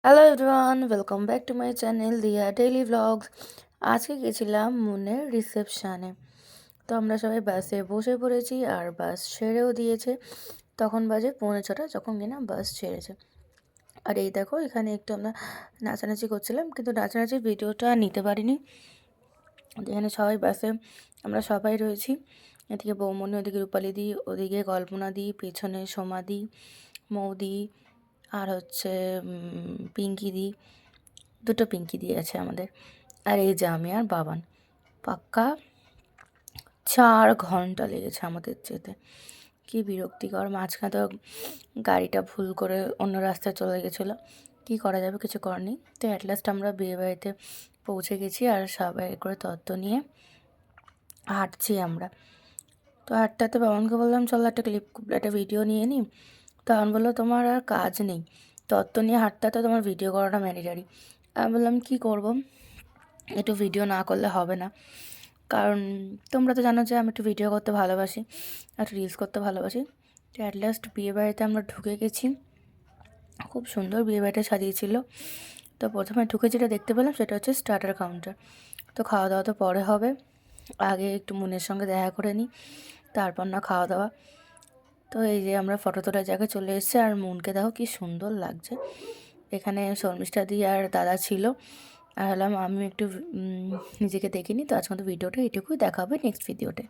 Hello everyone, welcome back to my channel দিয়া daily vlogs. আজকে গেছিলাম মুনের রিসেপশানে। তো আমরা সবাই বাসে বসে পড়েছি আর বাস ছেড়েও দিয়েছে। তখন বাজে 6:45 যখন কিনা বাস ছেড়েছে। আর এই দেখো এখানে একটু আমরা নাচানাচি করছিলাম, কিন্তু নাচানাচির ভিডিওটা নিতে পারিনি। এখানে সবাই বাসে আমরা সবাই রয়েছি। এদিকে বৌমনি, ওদিকে রূপালিদি, ওদিকে কল্পনাদি, পেছনে সোমাদি, মৌদি, আর হচ্ছে পিঙ্কিদি। দুটো পিঙ্কি দি আছে আমাদের। আর এই যে আমি আর বাবান। পাক্কা 4 ঘন্টা লেগেছে আমাদের যেতে। কি বিরক্তিকর! মাঝখানে তো গাড়িটা ভুল করে অন্য রাস্তায় চলে গেছিলো। কি করা যাবে, কিছু করার নেই। তো অ্যাট লাস্ট আমরা বিয়েবাড়িতে পৌঁছে গেছি আর সবাই করে তত্ত্ব নিয়ে হাঁটছি আমরা। তো হাঁটতে বাবানকে বললাম, চলো একটা ভিডিও নিয়ে নিই। তো বাবান বললো, তোমার আর কাজ নেই, তত্ত্ব নিয়ে হাঁটতে তোমার ভিডিও করাটা ম্যান্ডেটরি। আমি বললাম, কী করবো, একটু ভিডিও না করলে হবে না। কারণ তোমরা তো জানো যে আমি একটু ভিডিও করতে ভালোবাসি, একটু রিলস করতে ভালোবাসি। তো অ্যাট লাস্ট বিয়েবাড়িতে আমরা ঢুকে গেছি। খুব সুন্দর বিয়েবাড়িটা সাজিয়েছিল। তো প্রথমে ঢুকে যেটা দেখতে পেলাম সেটা হচ্ছে স্টার্টার কাউন্টার। তো খাওয়া দাওয়া তো পরে হবে, আগে একটু মুনের সঙ্গে দেখা করে নিই, তারপর না খাওয়া দাওয়া। তো এই যে আমরা ফটো তোলার জায়গায় চলে এসেছি, আর মুনকে দেখো কি সুন্দর লাগছে। এখানে শর্মিষ্ঠা দি আর দাদা ছিল, আর হলাম আমি একটু নিজেকে দেখিনি। তো আজকে তো ভিডিওটা এটুকুই, দেখা হবে নেক্সট ভিডিওতে।